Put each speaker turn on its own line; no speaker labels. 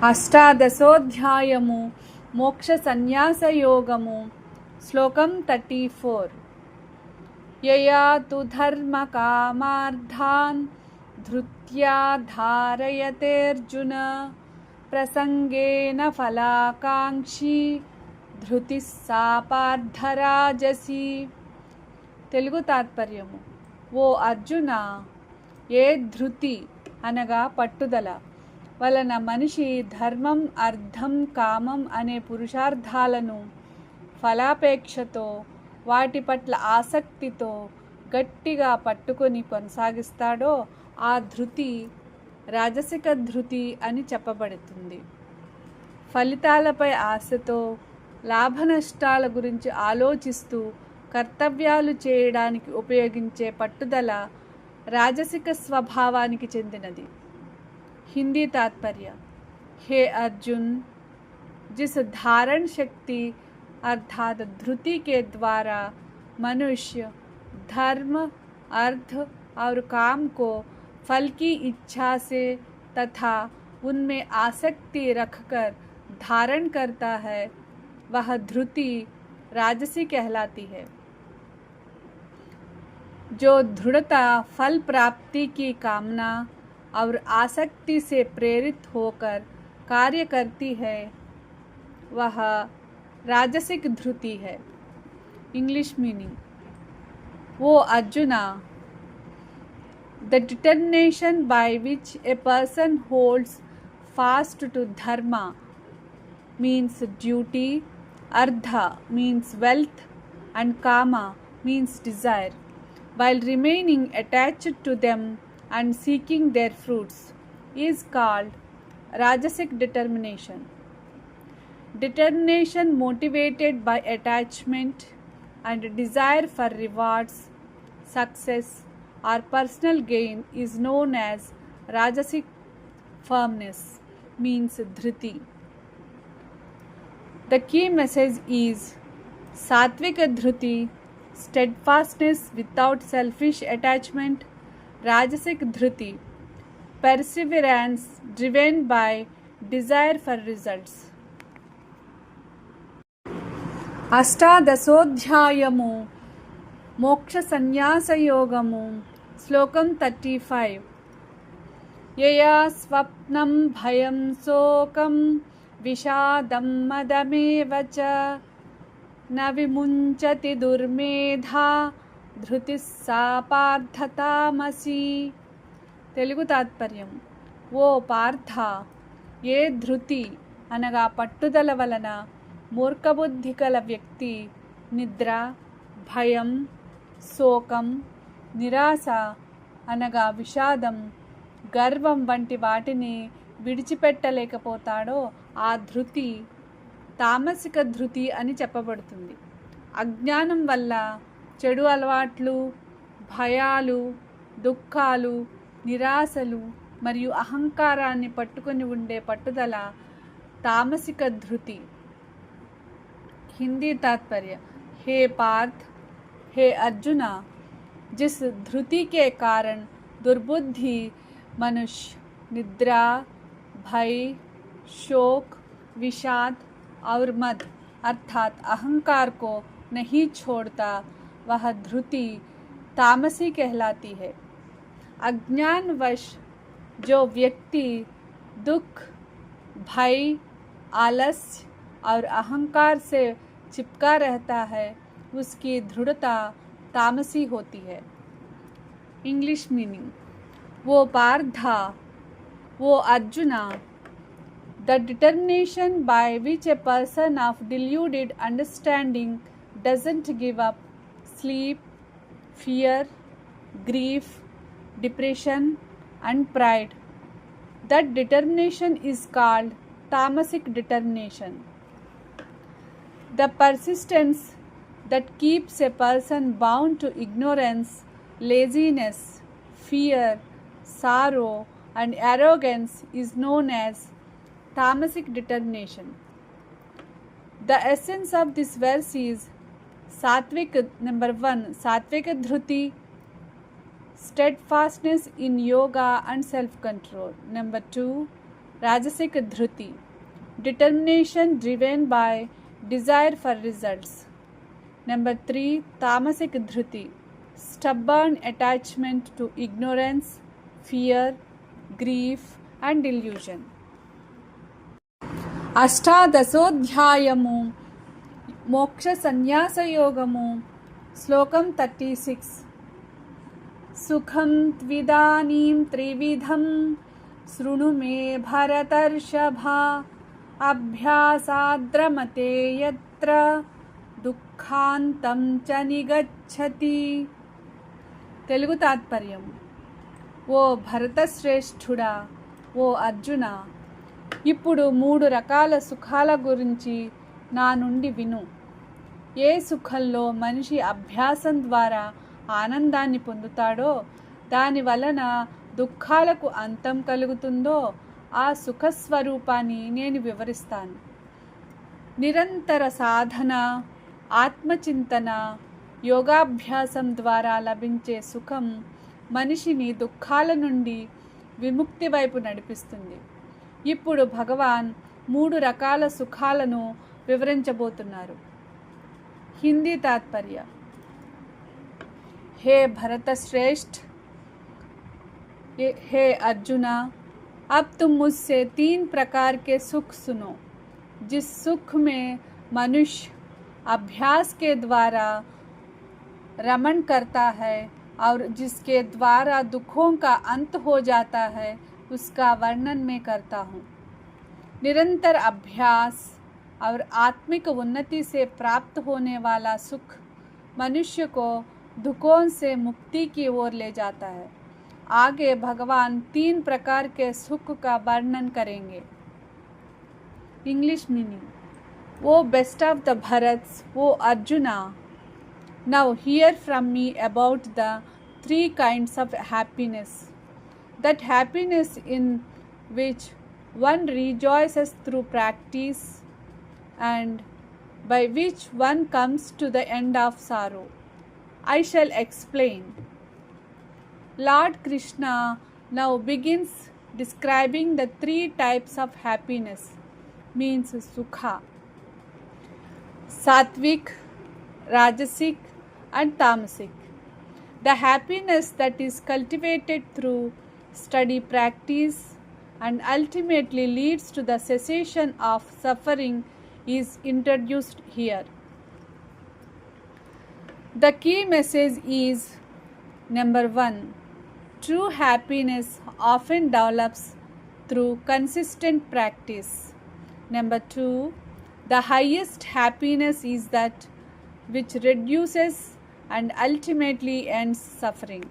అష్టాదశోధ్యాయము మోక్ష సన్యాస యోగము శ్లోకం 34 యయా తు ధర్మ కామార్థాన్ ధృత్యా ధారయతేర్జున ప్రసంగేన ఫలాకాంక్షి ధృతి సా పార్థరాజసి. తెలుగు తాత్పర్యము. ఓ అర్జున, ఏ ధృతి అనగా పట్టుదల వలన మనిషి ధర్మం, అర్థం, కామం అనే పురుషార్థాలను ఫలాపేక్షతో, వాటి పట్ల ఆసక్తితో గట్టిగా పట్టుకొని కొనసాగిస్తాడో ఆ ధృతి రాజసిక ధృతి అని చెప్పబడుతుంది. ఫలితాలపై ఆశతో, లాభనష్టాల గురించి ఆలోచిస్తూ కర్తవ్యాలు చేయడానికి ఉపయోగించే పట్టుదల రాజసిక స్వభావానికి చెందినది. हिंदी तात्पर्य. हे अर्जुन, जिस धारण शक्ति अर्थात धृति के द्वारा मनुष्य धर्म, अर्थ और काम को फल की इच्छा से तथा उनमें आसक्ति रखकर धारण करता है, वह धृति राजसी कहलाती है. जो दृढ़ता, फल प्राप्ति की कामना और आसक्ति से प्रेरित होकर कार्य करती है, वह राजसिक धृति है. English meaning. वो arjuna, the determination by which a person holds fast to dharma means duty, ardha means wealth, and kama means desire, while remaining attached to them and seeking their fruits, is called rajasic determination. Determination motivated by attachment and desire for rewards, success or personal gain is known as rajasic. Firmness means dhriti. The key message is satvika dhruti, steadfastness without selfish attachment; Rajasic dhruti, perseverance driven by desire for results. అష్టాదశోధ్యాయము మోక్ష సన్యాస యోగము శ్లోకం 35. యయా స్వప్నం భయం శోకం విషాదం మదమేవ చ న విముంచతి దుర్మేధా ధృతి సా పార్థతామసి. తెలుగు తాత్పర్యం. ఓ పార్థ, ఏ ధృతి అనగా పట్టుదల వలన మూర్ఖబుద్ధి గల వ్యక్తి నిద్ర, భయం, శోకం, నిరాశ అనగా విషాదం, గర్వం వంటి వాటిని విడిచిపెట్టలేకపోతాడో ఆ ధృతి తామసిక ధృతి అని చెప్పబడుతుంది. అజ్ఞానం వల్ల చెడు అలవాట్లు, భయాలు, దుఃఖాలు, నిరాశలు మరియు అహంకారాన్ని పట్టుకొని ఉండే పట్టుదల తామసిక ధృతి. हिंदी तात्पर्य. हे पार्थ, हे अर्जुना, जिस धृति के कारण दुर्बुद्धि मनुष्य निद्रा, भय, शोक, विषाद और मद अर्थात अहंकार को नहीं छोड़ता, वह धृति तामसी कहलाती है. अज्ञानवश जो व्यक्ति दुख, भय, आलस्य और अहंकार से चिपका रहता है, उसकी दृढ़ता तामसी होती है. English meaning. वो पार्था, वो arjuna, the determination by which a person of deluded understanding doesn't give up sleep, fear, grief, depression and pride, that determination is called tamasic determination. The persistence that keeps a person bound to ignorance, laziness, fear, sorrow and arrogance is known as tamasic determination. The essence of this verse is satvik. Number 1, satvika dhruti, steadfastness in yoga and self-control. Number 2, Rajasic dhruti, determination driven by desire for results. Number 3, tamasic dhruti, stubborn attachment to ignorance, fear, grief and delusion. అష్టాదశోధ్యాయము మోక్ష సన్యాస యోగము శ్లోకం 36. సుఖం త్విదానీం త్రివిధం శృణు మే భరతర్షభ అభ్యాసాద్రమతే యత్ర దుఃఖాంతం చ నిగచ్చతి. తెలుగు తాత్పర్యం. ఓ భరతశ్రేష్ఠుడా, ఓ అర్జున, ఇప్పుడు 3 రకాల సుఖాల గురించి నా నుండి విను. ఏ సుఖంలో మనిషి అభ్యాసం ద్వారా ఆనందాన్ని పొందుతాడో, దాని వలన దుఃఖాలకు అంతం కలుగుతుందో ఆ సుఖస్వరూపాన్ని నేను వివరిస్తాను. నిరంతర సాధన, ఆత్మచింతన, యోగాభ్యాసం ద్వారా లభించే సుఖం మనిషిని దుఃఖాల నుండి విముక్తి వైపు నడిపిస్తుంది. ఇప్పుడు భగవాన్ 3 రకాల సుఖాలను వివరించబోతున్నారు. హిందీ తాత్పర్య. हे भरत श्रेष्ठ, हे अर्जुना, अब तुम मुझसे 3 प्रकार के सुख सुनो. जिस सुख में मनुष्य अभ्यास के द्वारा रमण करता है और जिसके द्वारा दुखों का अंत हो जाता है, उसका वर्णन मैं करता हूँ. निरंतर अभ्यास और आत्मिक उन्नति से प्राप्त होने वाला सुख मनुष्य को दुखों से मुक्ति की ओर ले जाता है. आगे भगवान 3 प्रकार के सुख का वर्णन करेंगे. English meaning. O best of the Bharatas, O Arjuna, now hear from me about the 3 kinds of happiness. That happiness in which one rejoices through practice and by which one comes to the end of sorrow. I shall explain. Lord Krishna now begins describing the 3 types of happiness, means sukha: sattvic, rajasic and tamasic. The happiness that is cultivated through study, practice and ultimately leads to the cessation of suffering is introduced here. The key message is: number 1, true happiness often develops through consistent practice. Number 2, the highest happiness is that which reduces and ultimately ends suffering.